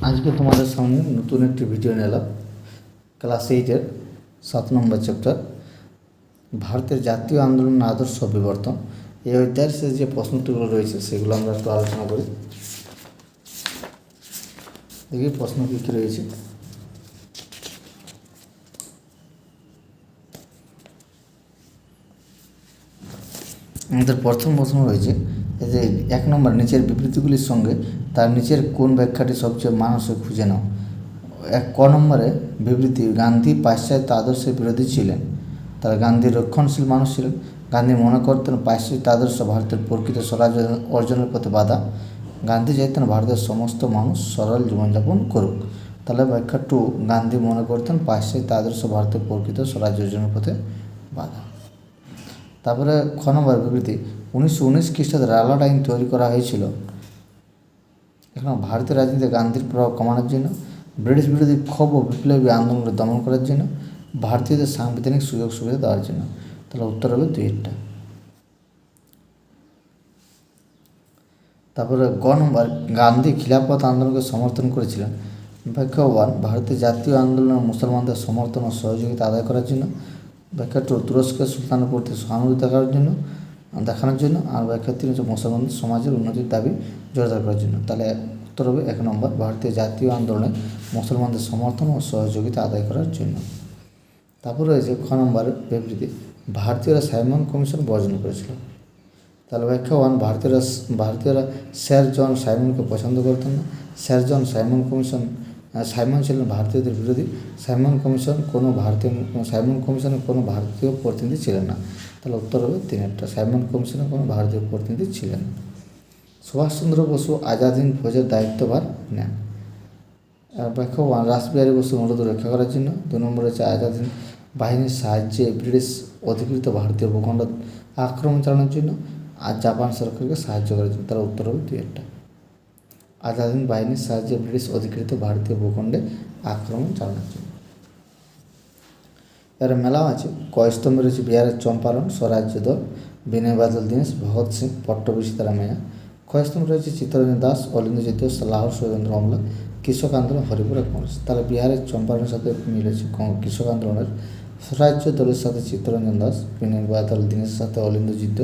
আজকে তোমাদের সামনে নতুন একটি ভিডিও নিলাম। ক্লাস 8-এর 7 নম্বর চ্যাপ্টার ভারতের জাতীয় আন্দোলন আদর্শ বিবর্তন। এই অধ্যায়ের শেষে যে প্রশ্নগুলো রয়েছে সেগুলো আমরা একটু আলোচনা করি। দেখি প্রশ্ন কী কী রয়েছে। আমাদের প্রথম প্রশ্ন রয়েছে যে 1 নম্বর, নিচের বিবৃতিগুলির সঙ্গে তার নিচের কোন ব্যাখ্যাটি সবচেয়ে মানসিক খুঁজে নাও। ক নম্বরে বিবৃতি, গান্ধী পাশ্চাত্য আদর্শের বিরোধী ছিলেন। তাহলে গান্ধী রক্ষণশীল মানুষ ছিলেন। গান্ধী মনে করতেন পাশ্চাত্য আদর্শ ভারতের প্রকৃত স্বরাজ অর্জনের পথে বাধা। গান্ধী চাইতেন ভারতের সমস্ত মানুষ সরল জীবনযাপন করুক। তাহলে ব্যাখ্যা 2, গান্ধী মনে করতেন পাশ্চাত্য আদর্শ ভারতের প্রকৃত স্বরাজ অর্জনের পথে বাধা। তারপরে খ নম্বর বিবৃতি, 1919 খ্রিস্টাব্দে রালাট আইন তৈরি করা হয়েছিল এখন ভারতীয় রাজনীতিতে গান্ধীর প্রভাব কমানোর জন্য, ব্রিটিশ বিরোধী ক্ষোভ ও বিপ্লবী আন্দোলনকে দমন করার জন্য, ভারতীয়দের সাংবিধানিক সুযোগ সুবিধা দেওয়ার জন্য। তাহলে উত্তর হবে 2টা। তারপরে গ নম্বর, গান্ধী খিলাফত আন্দোলনকে সমর্থন করেছিলেন। ব্যাখ্যা 1, ভারতের জাতীয় আন্দোলনে মুসলমানদের সমর্থন ও সহযোগিতা আদায় করার জন্য। ব্যাখ্যা 2, তুরস্কের সুলতানের প্রতি সহানুভূতি দেখানোর জন্য। আর ব্যাখ্যা 3 হচ্ছে মুসলমান সমাজের উন্নতির দাবি জোরদার করার জন্য। তাহলে উত্তর হবে 1 নম্বর, ভারতীয় জাতীয় আন্দোলনে মুসলমানদের সমর্থন ও সহযোগিতা আদায় করার জন্য। তারপর রয়েছে খ নম্বর বিবৃতি, ভারতীয়রা সাইমন কমিশন বর্জন করেছিল। তাহলে ব্যাখ্যা 1, ভারতীয়রা স্যার জন সাইমনকে পছন্দ করতেন না। স্যার জন সাইমন ছিলেন ভারতীয়দের বিরোধী। সাইমন কমিশনের কোনো ভারতীয় প্রতিনিধি ছিলেন না। তাহলে উত্তর হবে 3টা, সাইমন কমিশনের কোনো ভারতীয় প্রতিনিধি ছিলেন না। সুভাষচন্দ্র বসু আজাদ হিন্দ ফৌজের দায়িত্বভার নেন। ব্যাখ্যা 1, রাসবিহারী বসুর অনুরোধ রক্ষা করার জন্য। 2 নম্বর হচ্ছে আজাদ হিন্দ বাহিনীর সাহায্যে ব্রিটিশ অধিকৃত ভারতীয় ভূখণ্ড আক্রমণ চালানোর জন্য আর জাপান সরকারকে সাহায্য করার জন্য। তার উত্তর হবে 2টা, আজাদ হিন্দ বাহিনীর সাহায্যে ব্রিটিশ অধিকৃত ভারতীয় ভূখণ্ডে আক্রমণ চালানোর জন্য। এর মেলাও আছে। ক স্তম্ভে রয়েছে বিহারের চম্পারণ স্বরাজ্য দল, বিনয় বাদল দীনেশ, ভগৎ সিং, পট্টবিশী তারা মেয়া। খ স্তম্ভে রয়েছে চিত্তরঞ্জন দাস, অলিন্দ জিত্য, লাহোর ষড়যন্ত্র মামলা, কৃষক আন্দোলন, হরিপুরা কংগ্রেস। তাহলে বিহারের চম্পারণের সাথে মিলেছে কৃষক আন্দোলনের, স্বরাজ্য দলের সাথে চিত্তরঞ্জন দাস, বিনয় বাদল দীনেশের সাথে অলিন্দ জিত্য,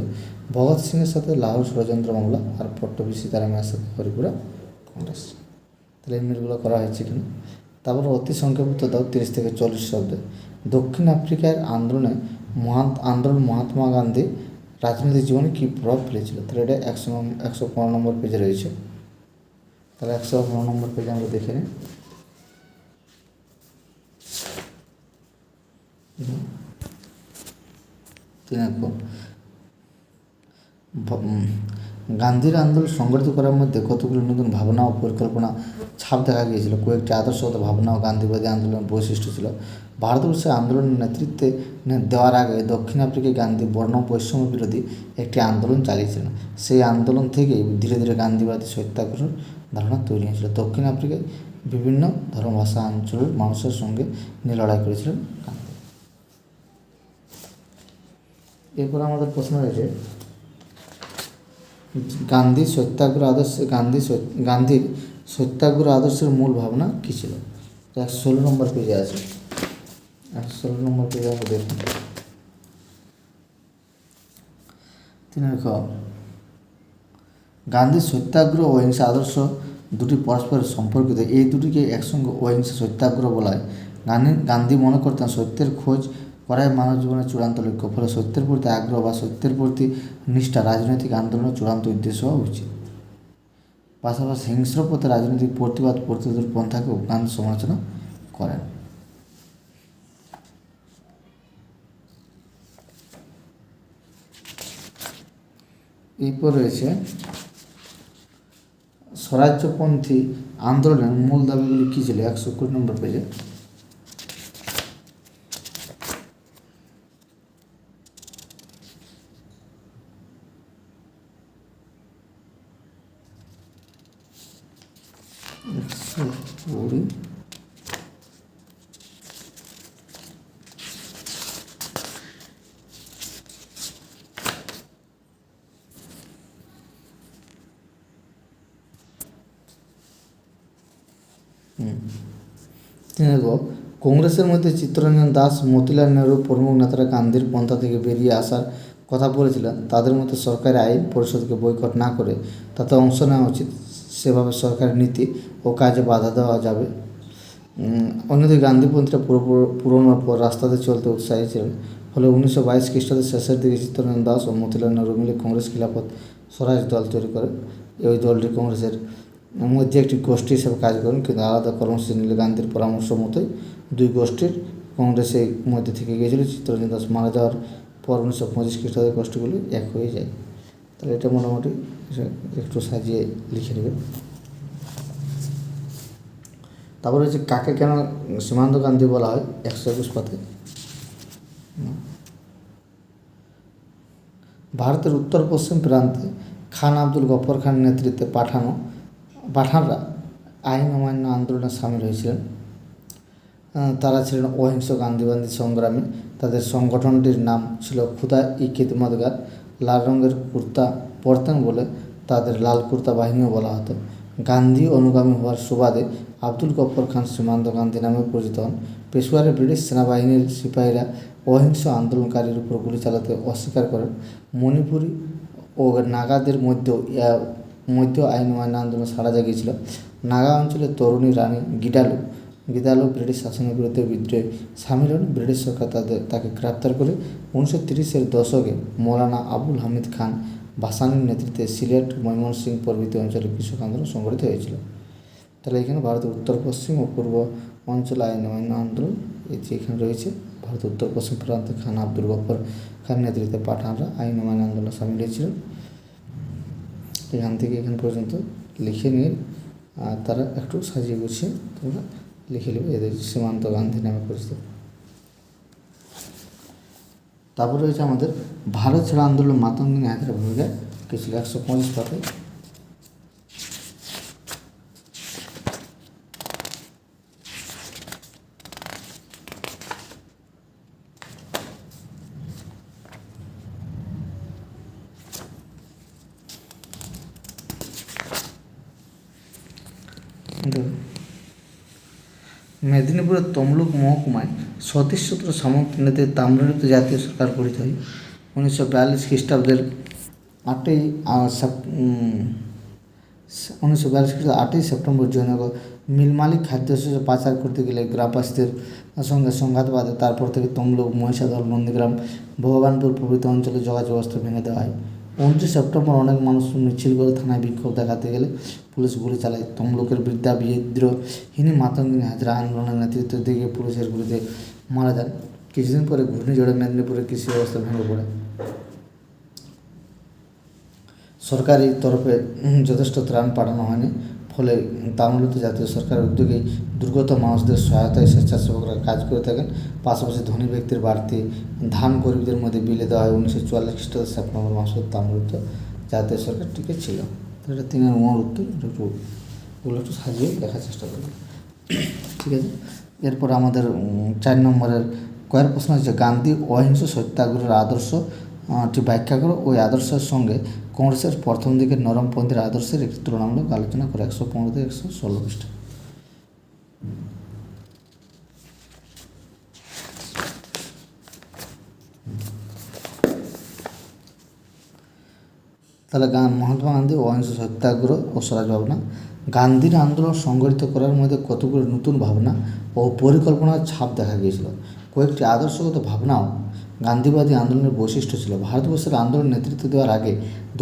ভগৎ সিংয়ের সাথে লাহোর ষড়যন্ত্র মামলা, আর পট্টবিশী তারা মেয়ার সাথে হরিপুরা কংগ্রেস। তাহলে এই মিলগুলো করা হয়েছে এখানে। তারপর অতি সংক্ষেপিত দাও 30 থেকে 40 শব্দে। দক্ষিণ আফ্রিকার আন্দোলনে মহাত্মা গান্ধী রাজনৈতিক জীবনে কী প্রভাব ফেলেছিল। তাহলে এটা 115 নম্বর পেজে রয়েছে। তাহলে 115 নম্বর পেজে আমরা দেখে নিই। গান্ধীর আন্দোলন সংগঠিত করার মধ্যে কতগুলো নতুন ভাবনা ও পরিকল্পনা ছাপ দেখা গিয়েছিল। কয়েকটি আদর্শগত ভাবনা ও গান্ধীবাদী আন্দোলনের বৈশিষ্ট্য ছিল। ভারতবর্ষে আন্দোলনের নেতৃত্বে দেওয়ার আগে দক্ষিণ আফ্রিকায় গান্ধী বর্ণ বৈষম্য বিরোধী একটি আন্দোলন চালিয়েছিলেন। সেই আন্দোলন থেকেই ধীরে ধীরে গান্ধীবাদী সত্যাগ্রহ ধারণা তৈরি হয়েছিল। দক্ষিণ আফ্রিকায় বিভিন্ন ধর্ম ভাষা অঞ্চলের মানুষের সঙ্গে নিয়ে লড়াই করেছিলেন গান্ধী। এরপর আমাদের প্রশ্ন রয়েছে, গান্ধীর সত্যাগ্রহ আদর্শের মূল ভাবনা কী ছিল। 116 নম্বর পেজে আছে। 116 নম্বর পেজে আমরা দেখুন। 3 খ, গান্ধীর সত্যাগ্রহ ও অহিংসা আদর্শ দুটি পরস্পরের সম্পর্কিত। এই দুটিকে একসঙ্গে অহিংসা সত্যাগ্রহ বলা হয়। গান্ধী মনে করতেন সত্যের খোঁজ করাই মানব জীবনের চূড়ান্ত লক্ষ্য। ফলে সত্যের প্রতি আগ্রহ বা সত্যের প্রতি নিষ্ঠা রাজনৈতিক আন্দোলনের চূড়ান্ত উদ্দেশ্য হওয়া উচিত। পাশাপাশি হিংস্র পথে রাজনৈতিক প্রতিরোধের পন্থাকেও গান্ধী সমালোচনা করেন। এরপর রয়েছে স্বরাজ্যপন্থী আন্দোলনের মূল দাবিগুলি কী ছিল। 120 নম্বর পেজে। কংগ্রেসের মধ্যে চিত্তরঞ্জন দাস, মতিলাল নেহরু প্রমুখ নেতারা গান্ধীর পন্থা থেকে বেরিয়ে আসার কথা বলেছিলেন। তাদের মধ্যে সরকারি আইন পরিষদকে বয়কট না করে তাতে অংশ নেওয়া উচিত, সেভাবে সরকারি নীতি ও কাজে বাধা দেওয়া যাবে। অন্যদিকে গান্ধীপন্থীরা পুরোনোর পর রাস্তাতে চলতে উৎসাহী ছিলেন। ফলে 1922 খ্রিস্টাব্দের শেষের দিকে চিত্তরঞ্জন দাস ও মতিলাল নেহরু মিলে কংগ্রেস খিলাফত স্বরাজ দল তৈরি করে। এই দলটি কংগ্রেসের মধ্যে একটি গোষ্ঠী হিসেবে কাজ করেন, কিন্তু আলাদা কর্মসূচি নিলে গান্ধীর পরামর্শ মতোই দুই গোষ্ঠীর কংগ্রেসের মধ্যে থেকে গিয়েছিল। চিত্তরঞ্জন দাস মারা যাওয়ার পর 1925 খ্রিস্টাব্দের গোষ্ঠীগুলি এক হয়ে যায়। তাহলে এটা মোটামুটি একটু সাজিয়ে লিখে নেবে। তারপরে হচ্ছে কাকে কেন সীমান্ত গান্ধী বলা হয় 121 পাতে। ভারতের উত্তর পশ্চিম প্রান্তে খান আব্দুল গফর খান নেতৃত্বে পাঠানরা আইন অমান্য আন্দোলনে সামিল হয়েছিলেন। তারা ছিলেন অহিংস গান্ধীবাদী সংগ্রামী। তাদের সংগঠনটির নাম ছিল খুদা ই খিদমতগার। লাল রঙের কুর্তা পরতেন বলে তাদের লাল কুর্তা বাহিনীও বলা হতো। গান্ধী অনুগামী হওয়ার সুবাদে আব্দুল গফর খান সীমান্ত গান্ধী নামে পরিচিত হন। পেশোয়ারে ব্রিটিশ সেনাবাহিনীর সিপাহীরা অহিংস আন্দোলনকারীর উপর গুলি চালাতে অস্বীকার করেন। মণিপুরী ও নাগাদের মধ্যেও আইন অমান্য আন্দোলন সাড়া জাগিয়েছিল। নাগা অঞ্চলের তরুণী রানী গিদালো ব্রিটিশ শাসনের বিরুদ্ধে বিদ্রোহে সামিল হন। ব্রিটিশ সরকার তাকে গ্রেপ্তার করে 1930-এর দশকে মৌলানা আবুল হামিদ খান ভাসানীর নেতৃত্বে সিলেট, ময়মনসিংহ প্রভৃতি অঞ্চলে কৃষক আন্দোলন সংগঠিত হয়েছিল। তাহলে এখানে ভারতের উত্তর পশ্চিম ও পূর্ব অঞ্চল আইন অমান্য আন্দোলন এটি এখানে রয়েছে। ভারতের উত্তর পশ্চিম প্রান্তে খান আব্দুল গফর খান নেতৃত্বে পাঠানরা আইন অমান্য আন্দোলনে সামিল হয়েছিলেন। এখান থেকে এখান পর্যন্ত লিখে নিয়ে তারা একটু সাজিয়ে গুছিয়ে তোমরা লিখে নেবে। এদের সীমান্ত গান্ধী নামে পরিচিত। তারপরে রয়েছে আমাদের ভারত ছাড়া আন্দোলন মাতঙ্গিনী হাজরার ভূমিকা কী ছিল 125 পাতায়। মেদিনীপুরের তমলুক মহকুমায় সতীশচন্দ্র সামন্ত নেতৃত্বে তাম্রলিপ্ত জাতীয় সরকার গঠিত হয় 1942 খ্রিস্টাব্দের 8ই সেপ্টেম্বর জয়নগর মিল মালিক খাদ্যশস্য পাচার করতে গেলে গ্রামবাসীদের সঙ্গে সংঘাত বাধে। তারপর থেকে তমলুক, মহিষাদল, নন্দীগ্রাম, ভগবানপুর প্রভৃতি অঞ্চলে যোগাযোগ ব্যবস্থা ভেঙে দেওয়া হয়। 29 সেপ্টেম্বর অনেক মানুষ মিছিল করে থানায় বিক্ষোভ দেখাতে গেলে পুলিশ গুলি চালায়। তমলুকের বৃদ্ধা বিদ্রোহিনী মাতঙ্গিনী হাজরা আন্দোলনের নেতৃত্ব দিয়ে পুলিশের গুলিতে মারা যান। কিছুদিন পরে ঘূর্ণিঝড়ে মেদিনীপুরের কৃষি ব্যবস্থা ভেঙে পড়ে। সরকারি তরফে যথেষ্ট ত্রাণ পাঠানো হয়নি। ফলে তাম্রলিপ্ত জাতীয় সরকারের উদ্যোগে দুর্গত মানুষদের সহায়তায় স্বেচ্ছাসেবকরা কাজ করে থাকেন। পাশাপাশি ধনী ব্যক্তির বাড়তি ধান গরিবদের মধ্যে বিলে দেওয়া হয়। 1944 খ্রিস্টাব্দের সেপ্টেম্বর মাসে তাম্রলিপ্ত জাতীয় সরকার টিকে ছিল। এটা 3-এর উত্তর ওগুলো একটু সাজিয়ে দেখার চেষ্টা করব। ঠিক আছে, এরপর আমাদের 4 নম্বরের কয়ের প্রশ্ন হচ্ছে গান্ধী অহিংস সত্যাগ্রহের আদর্শটি ব্যাখ্যা করো। ওই আদর্শের সঙ্গে কংগ্রেসের প্রথম দিকের নরমপন্থীর আদর্শের একটি তুলনামূলক আলোচনা করে 115 থেকে 116 পৃষ্ঠা। তাহলে মহাত্মা গান্ধী অহিংস সত্যাগ্রহ ও স্বরাজ ভাবনা। গান্ধীর আন্দোলন সংগঠিত করার মধ্যে কতগুলো নতুন ভাবনা ও পরিকল্পনার ছাপ দেখা গিয়েছিল। কয়েকটি আদর্শগত ভাবনাও গান্ধীবাদী আন্দোলনের বৈশিষ্ট্য ছিল। ভারতবর্ষের আন্দোলন নেতৃত্ব দেওয়ার আগে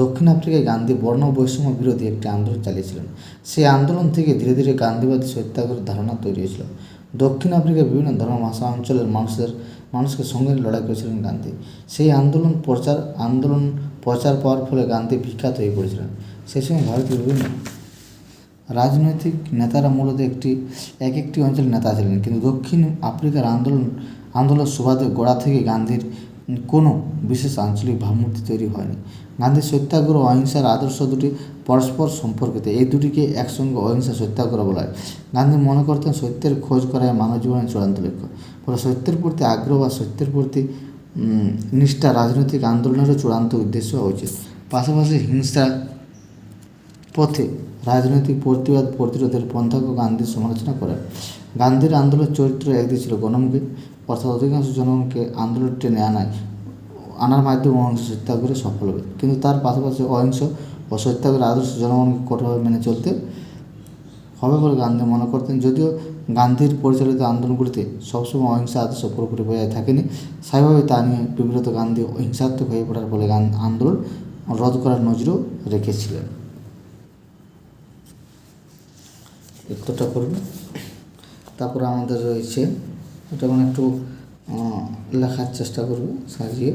দক্ষিণ আফ্রিকায় গান্ধী বর্ণ বৈষম্য বিরোধী একটি আন্দোলন চালিয়েছিলেন। সেই আন্দোলন থেকে ধীরে ধীরে গান্ধীবাদী সত্যাগ্রহের ধারণা তৈরি হয়েছিল। দক্ষিণ আফ্রিকায় বিভিন্ন ধর্ম ভাষা অঞ্চলের মানুষকে সঙ্গে লড়াই করেছিলেন গান্ধী। সেই আন্দোলন প্রচার পাওয়ার ফলে গান্ধী বিখ্যাত হয়ে পড়েছিলেন। সেই সময় ভারতের বিভিন্ন রাজনৈতিক নেতারা মূলত একটি অঞ্চলের নেতা ছিলেন, কিন্তু দক্ষিণ আফ্রিকার আন্দোলন সুবাদে গোড়া থেকে গান্ধীর কোনো বিশেষ আঞ্চলিক ভাবমূর্তি তৈরি হয়নি। গান্ধীর সত্যাগ্রহ ও অহিংসার আদর্শ দুটি পরস্পর সম্পর্কিত। এই দুটিকে একসঙ্গে অহিংসা সত্যাগ্রহ বলা হয়। গান্ধী মনে করতেন সত্যের খোঁজ করাই মানব জীবনের চূড়ান্ত লক্ষ্য। ফলে সত্যের প্রতি আগ্রহ বা সত্যের প্রতি নিষ্ঠা রাজনৈতিক আন্দোলনেরও চূড়ান্ত উদ্দেশ্য হওয়া উচিত। পাশাপাশি হিংসা পথে রাজনৈতিক প্রতিবাদ প্রতিরোধের পন্থাকে গান্ধীর সমালোচনা করেন। গান্ধীর আন্দোলনের চরিত্র একদিকে ছিল গণমুখী, অর্থাৎ অধিকাংশ জনগণকে আন্দোলন টেনে আনার মাধ্যমে অহিংস সত্যাগ্রহে সফল হবে, কিন্তু তার পাশাপাশি অহিংস ও সত্যাগ্রহের আদর্শ জনগণকে কঠোরভাবে মেনে চলতে হবে বলে গান্ধী মনে করতেন। যদিও গান্ধীর পরিচালিত আন্দোলনগুলিতে সবসময় অহিংসা আদর্শ পুরোপুরি বজায় থাকেনি, স্বাভাবিকভাবে তা নিয়ে বিব্রত গান্ধী হিংসাত্মক হয়ে পড়ার ফলে আন্দোলন রদ করার নজিরও রেখেছিলেন। উত্তরটা করবে। তারপরে আমাদের রয়েছে, এটা মানে একটু লেখার চেষ্টা করবে সাজিয়ে।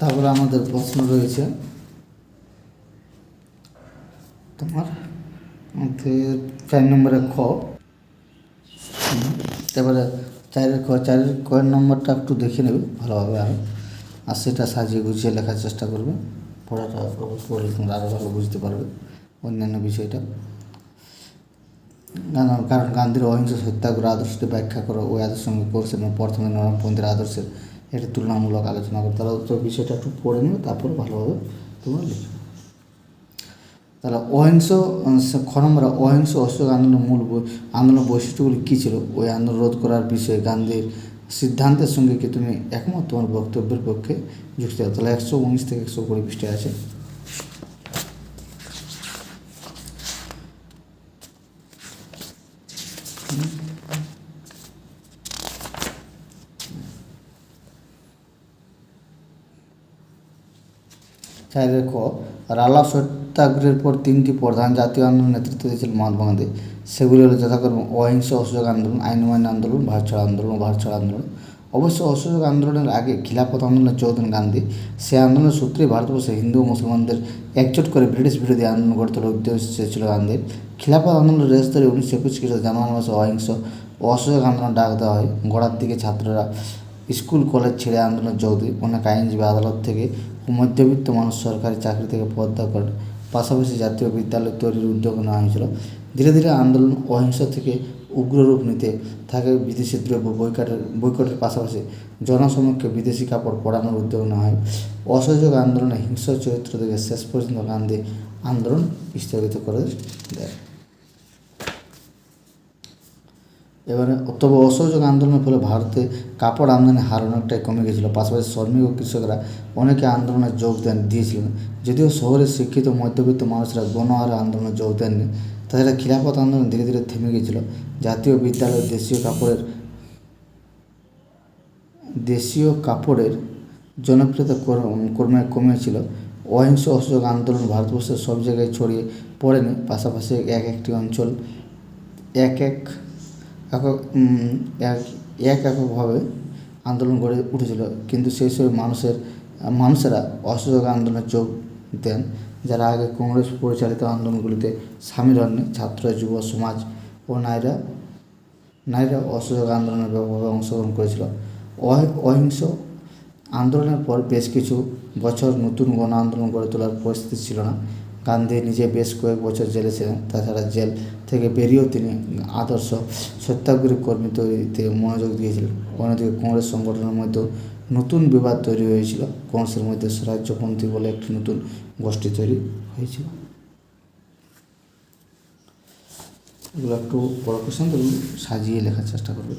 তারপরে আমাদের প্রশ্ন রয়েছে তোমার 4 নম্বরে খ। তারপরে 4 নম্বরটা একটু দেখে নেবে ভালোভাবে আর সেটা সাজিয়ে গুছিয়ে লেখার চেষ্টা করবে। পড়াটা পড়লে তোমরা আরও ভালো বুঝতে পারবে অন্যান্য বিষয়টা। কারণ গান্ধীর অহিংস সত্যাগ্রহ আদর্শটি ব্যাখ্যা করো, ওই আদর্শের সঙ্গে করছেন প্রথমে নরমপন্থীর আদর্শের একটি তুলনামূলক আলোচনা করো। তাহলে তো বিষয়টা একটু পড়ে নেবে, তারপরে ভালোভাবে তোমরা লিখবে। তাহলে অহিংস খ নম্বরে অহিংস অসহযোগ আন্দোলনের বৈশিষ্ট্যগুলি কী ছিল, ওই আন্দোলন রোধ করার বিষয়ে গান্ধীর সিদ্ধান্তের সঙ্গে কি তুমি একমত, তোমার বক্তব্যের পক্ষে যুক্তি দাও। তাহলে 119 থেকে 120 পৃষ্ঠায় আছে। চারের ক, রালা সত্যাগ্রহের পর 3টি প্রধান জাতীয় আন্দোলন নেতৃত্ব দিয়েছিলেন মহাত্মা গান্ধী। সেগুলি হলো যথাক্রমে অহিংস অসহযোগ আন্দোলন, আইন অমান্য আন্দোলন, ভারত ছাড়ো আন্দোলন ও ভারত ছাড়ো আন্দোলন। অবশ্য অসহযোগ আন্দোলনের আগে খিলাফত আন্দোলনের যোগ দেন গান্ধী। সেই আন্দোলনের সূত্রেই ভারতবর্ষে হিন্দু ও মুসলমানদের একজোট করে ব্রিটিশ বিরোধী আন্দোলন গড়ে তোলার উদ্দেশ্য ছিল গান্ধীর। খিলাফত আন্দোলনের রেস ধরে 1921 খ্রিস্টাব্দে জানুয়ারি মাসে অহিংস ও অসহযোগ আন্দোলন ডাক দেওয়া হয়। গোড়ার দিকে ছাত্ররা স্কুল কলেজ ছেড়ে আন্দোলনে যোগ দেয়। অনেক আইনজীবী আদালত থেকে ও মধ্যবিত্ত মানুষ সরকারি চাকরি থেকে পদত্যাগ করেন। পাশাপাশি জাতীয় বিদ্যালয় তৈরির উদ্যোগ নেওয়া হয়েছিল। ধীরে ধীরে আন্দোলন অহিংস থেকে উগ্র রূপ নিতে থাকে। বিদেশি দ্রব্য বয়কটের পাশাপাশি জনসমক্ষে বিদেশি কাপড় পরানোর উদ্যোগ নেওয়া হয়। অসহযোগ আন্দোলনে হিংস্র চরিত্র থেকে শেষ পর্যন্ত গান্ধী আন্দোলন স্থগিত করে দেয়। এবারে তবে অসহযোগ আন্দোলনের ফলে ভারতে কাপড় আমদানির হার অনেকটাই কমে গেছিলো। পাশাপাশি শ্রমিক ও কৃষকরা অনেকে আন্দোলনে যোগ দিয়েছিলেন। যদিও শহরের শিক্ষিত মধ্যবিত্ত মানুষরা গণহারে আন্দোলনে যোগ দেননি। তাছাড়া খিলাফত আন্দোলন ধীরে ধীরে থেমে গিয়েছিল। জাতীয় বিদ্যালয়ে দেশীয় কাপড়ের জনপ্রিয়তা ক্রমে কমেছিল। অহিংস অসহযোগ আন্দোলন ভারতবর্ষের সব জায়গায় ছড়িয়ে পড়েনি। পাশাপাশি একটি অঞ্চল এককভাবে আন্দোলন গড়ে উঠেছিল, কিন্তু সেই সব মানুষেরা অসহযোগ আন্দোলনে যোগ দেন যারা আগে কংগ্রেস পরিচালিত আন্দোলনগুলিতে সামিল হননি। ছাত্র, যুব সমাজ ও নারীরা অসহযোগ আন্দোলনে ব্যাপকভাবে অংশগ্রহণ করেছিল। অহিংস আন্দোলনের পর বেশ কিছু বছর নতুন গণ আন্দোলন গড়ে তোলার পরিস্থিতি ছিল না। গান্ধী নিজে বেশ কয়েক বছর জেলে ছিলেন। তাছাড়া জেল থেকে বেরিয়েও তিনি আদর্শ সত্যাগ্রহী কর্মী তৈরিতে মনোযোগ দিয়েছিলেন। অন্যদিকে কংগ্রেস সংগঠনের মধ্যেও নতুন বিবাদ তৈরি হয়েছিল। কংগ্রেসের মধ্যে স্বরাজ্যপন্থী বলে একটি নতুন গোষ্ঠী তৈরি হয়েছিল। এগুলো একটু বড় কোশ্চেন, তো সাজিয়ে লেখার চেষ্টা করবে।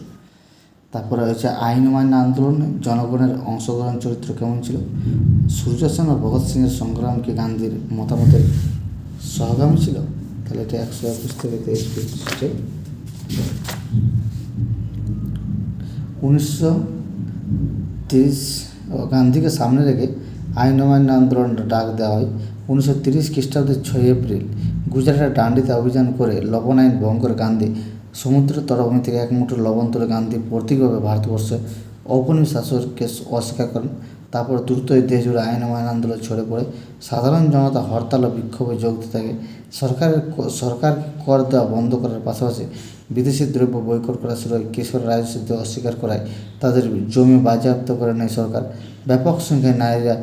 তারপরে হচ্ছে আইন অমান্য আন্দোলনে জনগণের অংশগ্রহণ চরিত্র কেমন ছিল। সূর্য সেন ও ভগৎ সিংয়ের সংগ্রাম কি গান্ধীর মতামতের সহগামী ছিল। তাহলে এটা 121 থেকে 23 পৃষ্ঠায়। 1930 গান্ধীকে সামনে রেখে আইন অমান্য আন্দোলনের ডাক দেওয়া হয়। 1930 খ্রিস্টাব্দের 6 এপ্রিল গুজরাটের ডান্ডিতে অভিযান করে লবণ আইন ভঙ্গ করে গান্ধী সমুদ্রের তটভূমি থেকে 1 মুঠো লবণ তুলে গান্ধী প্রতীকভাবে ভারতবর্ষে ঔপনিবেশ শাসককে অস্বীকার করেন। তারপর দ্রুতই দেশ জুড়ে আইন অমান্য আন্দোলন ছড়ে পড়ে। সাধারণ জনতা হরতাল ও বিক্ষোভে যোগ দিতে থাকে। সরকার কর দেওয়া বন্ধ করার পাশাপাশি বিদেশি দ্রব্য বয়কট করা শুরু হয়। কৃষকরা রাজস্ব দিতে অস্বীকার করায় তাদের জমি বাজেয়াপ্ত করে নেয় সরকার। ব্যাপক সংখ্যায় নারীরা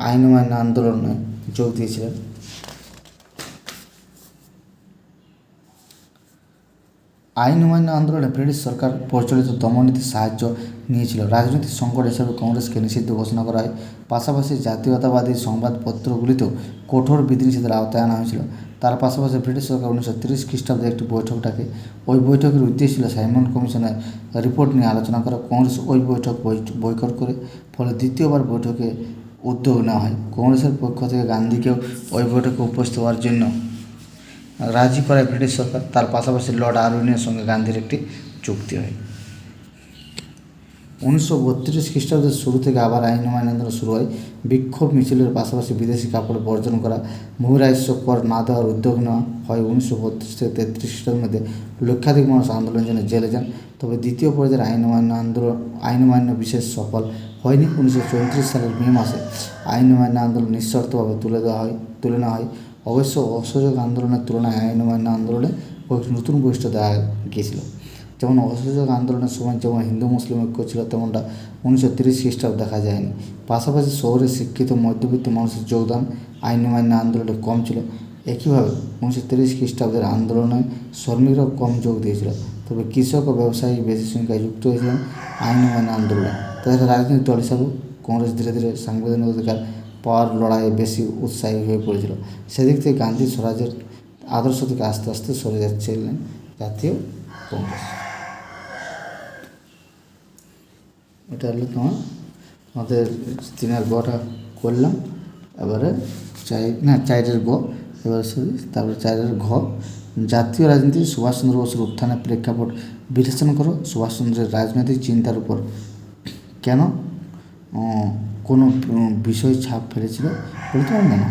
আইন অমান্য আন্দোলনে যোগ দিয়েছিলেন। আইন অমান্য আন্দোলনে ব্রিটিশ সরকার প্রচলিত দমননীতির সাহায্য নিয়েছিল। রাজনৈতিক সংকট হিসেবে কংগ্রেসকে নিষিদ্ধ ঘোষণা করা হয়। পাশাপাশি জাতীয়তাবাদী সংবাদপত্রগুলিতেও কঠোর বিধিনিষেধের আওতায় আনা হয়েছিল। তার পাশাপাশি ব্রিটিশ সরকার 1930 খ্রিস্টাব্দে একটি বৈঠক ডাকে। ওই বৈঠকের উদ্দেশ্য ছিল সাইমন কমিশনের রিপোর্ট নিয়ে আলোচনা করা। কংগ্রেস ওই বৈঠক বয়কট করে, ফলে দ্বিতীয়বার বৈঠকে উদ্যোগ নেওয়া হয়। কংগ্রেসের পক্ষ থেকে গান্ধীকেও ওই বৈঠকে উপস্থিত হওয়ার জন্য রাজি করায় ব্রিটিশ সরকার। তার পাশাপাশি লর্ড আরউইনের সঙ্গে গান্ধীর একটি চুক্তি হয়। 1932 খ্রিস্টাব্দের শুরু থেকে আবার আইন অমান্য আন্দোলন শুরু হয়। বিক্ষোভ মিছিলের পাশাপাশি বিদেশি কাপড় বর্জন করা, বহিরাজ্য কর না দেওয়ার উদ্যোগ নেওয়া হয়। 1932 থেকে 33 খ্রিস্টাব্দের মধ্যে লক্ষাধিক মানুষ আন্দোলনের জন্য জেলে যান। তবে দ্বিতীয় পর্যায়ের আইন অমান্য বিশেষ সফল হয়নি। 1934 সালের মে মাসে আইন অমান্য আন্দোলন নিঃশর্তভাবে তুলে নেওয়া হয়। অবশ্য অসহযোগ আন্দোলনের তুলনায় আইন অমান্য আন্দোলনে কয়েকটি নতুন বৈশিষ্ট্য দেখা গিয়েছিল। যেমন অসহযোগ আন্দোলনের সময় যেমন হিন্দু মুসলিম ঐক্য ছিল, তেমনটা 1930 খ্রিস্টাব্দে দেখা যায়নি। পাশাপাশি শহরে শিক্ষিত মধ্যবিত্ত মানুষের যোগদান আইন অমান্য আন্দোলনে কম ছিল। একইভাবে 1930 খ্রিস্টাব্দের আন্দোলনে শ্রমিকরাও কম যোগ দিয়েছিল। তবে কৃষক ও ব্যবসায়ী বেশি সংখ্যায় যুক্ত হয়েছিলেন আইন অমান্য আন্দোলনে। তাদের রাজনৈতিক দল হিসাবেও কংগ্রেস ধীরে ধীরে সাংবিধানিক অধিকার পাওয়ার লড়াইয়ে বেশি উৎসাহী হয়ে পড়েছিল। সেদিক থেকে গান্ধী স্বরাজের আদর্শ থেকে আস্তে আস্তে সরে যাচ্ছিলেন জাতীয় কংগ্রেস। এটা হলো আমাদের 3-এর গটা করলাম। এবারে 4-এর গ, এবারে তারপরে 4-এর ঘ। জাতীয় রাজনীতি সুভাষচন্দ্র বসুর উত্থানের প্রেক্ষাপট বিশ্লেষণ করো। সুভাষচন্দ্রের রাজনৈতিক চিন্তার উপর কেন কোনো বিষয় ছাপ ফেলেছিল বলে তোমার মনে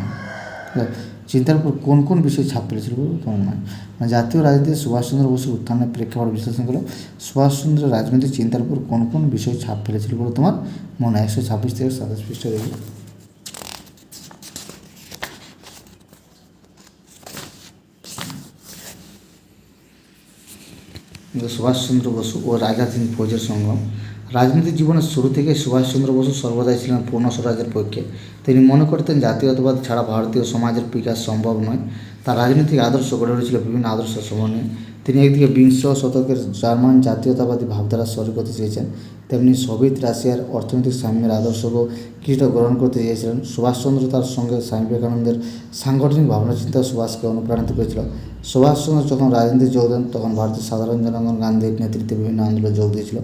হয়? চিন্তার উপর কোন কোন বিষয় ছাপ ফেলেছিল বলে তোমার মনে হয়? জাতীয় রাজনীতিতে সুভাষচন্দ্র বসুর উত্থানের প্রেক্ষাপট বিশ্লেষণ করো। সুভাষচন্দ্রের রাজনৈতিক চিন্তার উপর কোন কোন বিষয় ছাপ ফেলেছিল বলে তোমার মনে হয়? 126 থেকে 27 পৃষ্ঠা দেখি। সুভাষচন্দ্র বসু ও রাজাধীন ফৌজের সংগ্রাম। রাজনৈতিক জীবনের শুরু থেকে সুভাষচন্দ্র বসু সর্বদাই ছিলেন পূর্ণ স্বরাজের পক্ষে। তিনি মনে করতেন জাতীয়তাবাদ ছাড়া ভারতীয় সমাজের বিকাশ সম্ভব নয়। তার রাজনৈতিক আদর্শ গড়ে উঠেছিল বিভিন্ন আদর্শ সমন্বয়ে। তিনি একদিকে বিংশ শতকের জার্মান জাতীয়তাবাদী ভাবধারা সরি করতে চেয়েছেন, তেমনি সোভিয়েত রাশিয়ার অর্থনৈতিক সাম্যের আদর্শকেও কিছুটা গ্রহণ করতে চেয়েছিলেন। সুভাষচন্দ্র তার সঙ্গে স্বামী বিবেকানন্দের সাংগঠনিক ভাবনাচিন্তা সুভাষকে অনুপ্রাণিত করেছিল। সুভাষচন্দ্র যখন রাজনীতি যোগ দেন, তখন ভারতের সাধারণ জনগণ গান্ধীর নেতৃত্বে বিভিন্ন আন্দোলনে যোগ দিয়েছিল।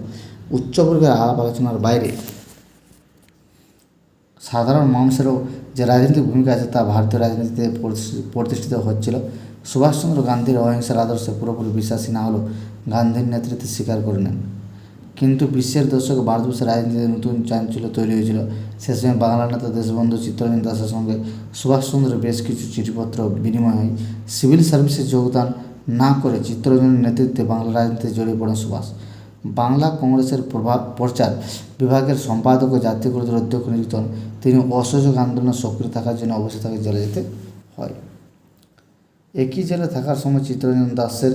উচ্চবর্গের আলাপ আলোচনার বাইরে সাধারণ মানুষেরও যে রাজনৈতিক ভূমিকা আছে তা ভারতীয় রাজনীতিতে প্রতিষ্ঠিত হচ্ছিল। সুভাষচন্দ্র গান্ধীর অহিংসার আদর্শে পুরোপুরি বিশ্বাসী না হলেও গান্ধীর নেতৃত্বে স্বীকার করে নেন। কিন্তু বিশ্বের দশকে ভারতবর্ষের রাজনীতিতে নতুন চাঞ্চল্য তৈরি হয়েছিল। সে সময় বাংলার নেতা দেশবন্ধু চিত্তরঞ্জন দাসের সঙ্গে সুভাষচন্দ্রের বেশ কিছু চিঠিপত্র বিনিময় হয়। সিভিল সার্ভিসে যোগদান না করে চিত্তরঞ্জনের নেতৃত্বে বাংলা রাজনীতিতে জড়িয়ে পড়েন সুভাষ। বাংলা কংগ্রেসের প্রচার বিভাগের সম্পাদক ও জাতীয় কংগ্রেসের অধ্যক্ষ নিযুক্ত হন। তিনি অসহযোগ আন্দোলনে সক্রিয় থাকার জন্য অবশ্যই তাকে জেলে যেতে হয়। একই জেলে থাকার সময় চিত্তরঞ্জন দাসের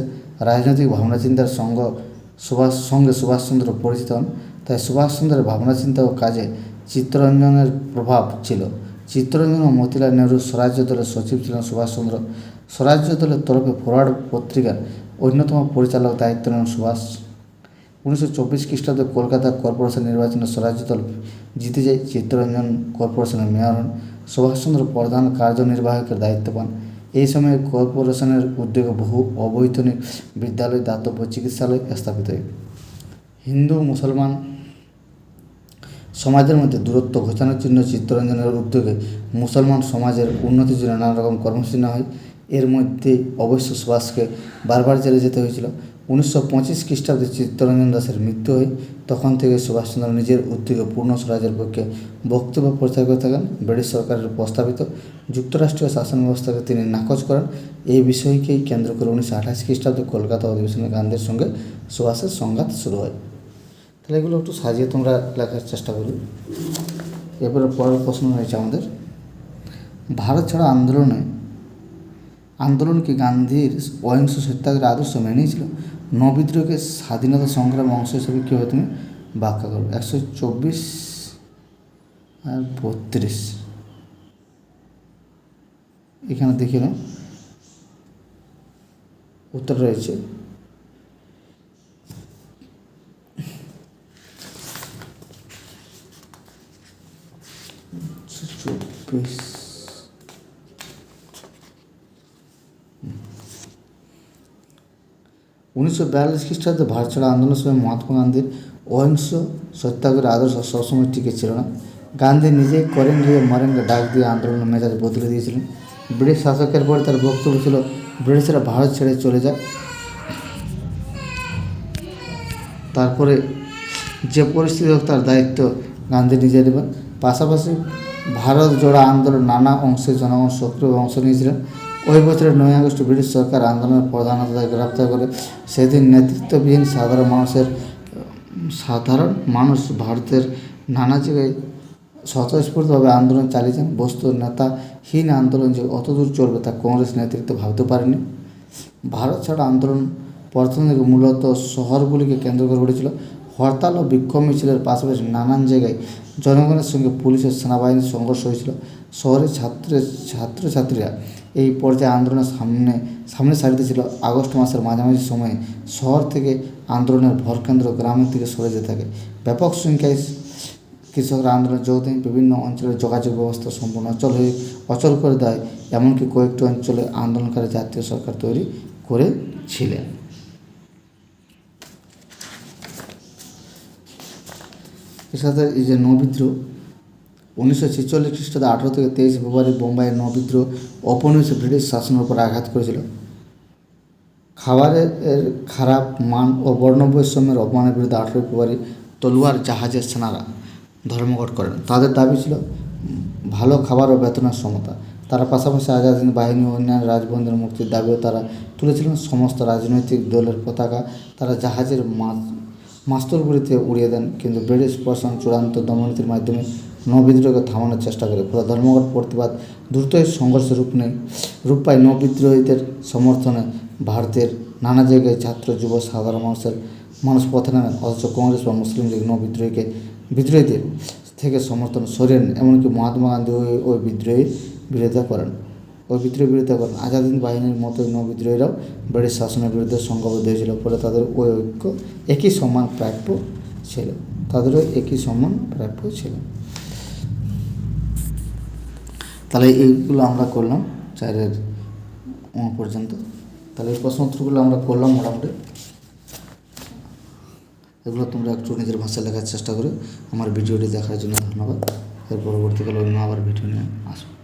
রাজনৈতিক ভাবনাচিন্তার সঙ্গে সুভাষচন্দ্র পরিচিত হন। তাই সুভাষচন্দ্রের ভাবনাচিন্তা ও কাজে চিত্তরঞ্জনের প্রভাব ছিল। চিত্তরঞ্জন ও মতিলাল নেহরুর স্বরাজ্য দলের সচিব ছিলেন সুভাষচন্দ্র। স্বরাজ্য দলের তরফে ফরওয়ার্ড পত্রিকার অন্যতম পরিচালক দায়িত্ব নেন সুভাষ। 1924 খ্রিস্টাব্দে কলকাতা কর্পোরেশন নির্বাচনে স্বরাজ্য দল জিতে যায়। চিত্তরঞ্জন কর্পোরেশনের মেয়র হন। সুভাষচন্দ্র প্রধান কার্যনির্বাহকের দায়িত্ব পান। এই সময়ে কর্পোরেশনের উদ্যোগে বহু অবৈতনিক বিদ্যালয়, দাতব্য চিকিৎসালয় স্থাপিত হয়। হিন্দু মুসলমান সমাজের মধ্যে দূরত্ব ঘোচানোর জন্য চিত্তরঞ্জনের উদ্যোগে মুসলমান সমাজের উন্নতির জন্য নানা রকম কর্মসূচি নেওয়া হয়। এর মধ্যে অবশ্য সুভাষকে বারবার জেলে যেতে হয়েছিল। 1925 খ্রিস্টাব্দে চিত্তরঞ্জন দাসের মৃত্যু হয়। তখন থেকে সুভাষচন্দ্র নিজের উদ্যোগে পূর্ণ স্বরাজের পক্ষে বক্তব্য প্রচার করে থাকেন। ব্রিটিশ সরকারের প্রস্তাবিত যুক্তরাষ্ট্রীয় শাসন ব্যবস্থাকে তিনি নাকচ করেন। এই বিষয়কেই কেন্দ্র করে 1928 খ্রিস্টাব্দে কলকাতা অধিবেশনে গান্ধীর সঙ্গে সুভাষের সংঘাত শুরু হয়। তাহলে এগুলো একটু সাজিয়ে তোমরা লেখার চেষ্টা করবে। এরপরে পরের প্রশ্ন রয়েছে আমাদের, ভারত ছাড়ো আন্দোলন কি গান্ধীর অহিংস সত্যাগ্রহের আদর্শ মেনেছিল? নবিদ্রোহকে স্বাধীনতা সংগ্রাম অংশ হিসেবে কীভাবে তুমি ব্যাখ্যা করবে? 124 আর 32 এখানে দেখে নাও, উত্তর রয়েছে 124। 1942 খ্রিস্টাব্দে ভারত ছাড়ো আন্দোলনের সময় মহাত্মা গান্ধীর অহিংস সত্যাগ্রহের আদর্শ সবসময় টিকে ছিল না। গান্ধী নিজেই করেন গিয়ে মরেঙ্গে ডাক দিয়ে আন্দোলনের মেজাজ বদলে দিয়েছিলেন। ব্রিটিশ শাসকের পরে তার বক্তব্য ছিল ব্রিটিশরা ভারত ছেড়ে চলে যায়, তারপরে যে পরিস্থিতি হোক তার দায়িত্ব গান্ধী নিজে নেবেন। পাশাপাশি ভারত জোড়া আন্দোলন নানা অংশে জনগণ সক্রিয়ভাবে অংশ নিয়েছিলেন। ওই বছরের 9 আগস্ট ব্রিটিশ সরকার আন্দোলনের প্রধান নেতাদের গ্রেপ্তার করে। সেদিন নেতৃত্ববিহীন সাধারণ মানুষ ভারতের নানা জায়গায় স্বতঃস্ফূর্তভাবে আন্দোলন চালিয়েছেন। বস্তুত নেতাহীন আন্দোলন যে অতদূর চলবে তা কংগ্রেস নেতৃত্ব ভাবতে পারেনি। ভারত ছাড়া আন্দোলন প্রথম দিকে মূলত শহরগুলিকে কেন্দ্র করে উঠেছিল। হরতাল ও বিক্ষোভ মিছিলের পাশাপাশি নানান জায়গায় জনগণের সঙ্গে পুলিশ ও সেনাবাহিনীর সংঘর্ষ হয়েছিল। শহরের ছাত্রছাত্রীরা এই পর্যায়ে আন্দোলনের সামনে সারিতে ছিল। আগস্ট মাসের মাঝামাঝি সময়ে শহর থেকে আন্দোলনের ভরকেন্দ্র গ্রামের দিকে সরে যেতে থাকে। ব্যাপক সংখ্যায় কৃষকরা আন্দোলনে যোগ দেন। বিভিন্ন অঞ্চলের যোগাযোগ ব্যবস্থা সম্পূর্ণ অচল করে দেয়। এমনকি কয়েকটি অঞ্চলে আন্দোলনকারী জাতীয় সরকার তৈরি করেছিলেন। এর সাথে এই যে নৌবিদ্রোহ 1946 খ্রিস্টাব্দে 18 থেকে 23 ফেব্রুয়ারি বোম্বাইয়ের নৌবিদ্রোহ ঔপনিবেশিক ব্রিটিশ শাসনের উপর আঘাত করেছিল। খাবারের খারাপ মান ও বর্ণবৈষম্যের অপমানের বিরুদ্ধে 18 ফেব্রুয়ারি তলোয়ার জাহাজের সেনারা ধর্মঘট করেন। তাদের দাবি ছিল ভালো খাবার ও বেতনের সমতা। তারা পাশাপাশি আজাদ হিন্দ বাহিনী ও অন্যান্য রাজবন্দীদের মুক্তির দাবিও তারা তুলেছিলেন। সমস্ত রাজনৈতিক দলের পতাকা তারা জাহাজের মাস্তুলগুলিতে উড়িয়ে দেন। কিন্তু ব্রিটিশ প্রশাসন চূড়ান্ত দমননীতির মাধ্যমে নৌবিদ্রোহকে থামানোর চেষ্টা করে। ফলে ধর্মঘট প্রতিবাদ দ্রুতই সংঘর্ষে রূপ পায়। নৌবিদ্রোহীদের সমর্থনে ভারতের নানা জায়গায় ছাত্র যুব সাধারণ মানুষ পথে নামেন। অথচ কংগ্রেস বা মুসলিম লীগ বিদ্রোহীদের থেকে সমর্থন সরিয়ে নেন। এমনকি মহাত্মা গান্ধী ওই বিদ্রোহীর বিরোধিতা করেন। আজাদ হিন্দ বাহিনীর মতোই নৌবিদ্রোহীরাও ব্রিটিশ শাসনের বিরুদ্ধে সংঘবদ্ধ হয়েছিল। ফলে তাদের ওই ঐক্য একই সম্মান প্রাপ্য ছিল। তাহলে এইগুলো আমরা করলাম 4 পর্যন্ত। তাহলে এই প্রশ্ন উত্তরগুলো আমরা করলাম মোটামুটি। এগুলো তোমরা একটু নিজের ভাষায় লেখার চেষ্টা করো। আমার ভিডিওটি দেখার জন্য ধন্যবাদ। এর পরবর্তীকালে অন্য আবার ভিডিও নিয়ে আসবো।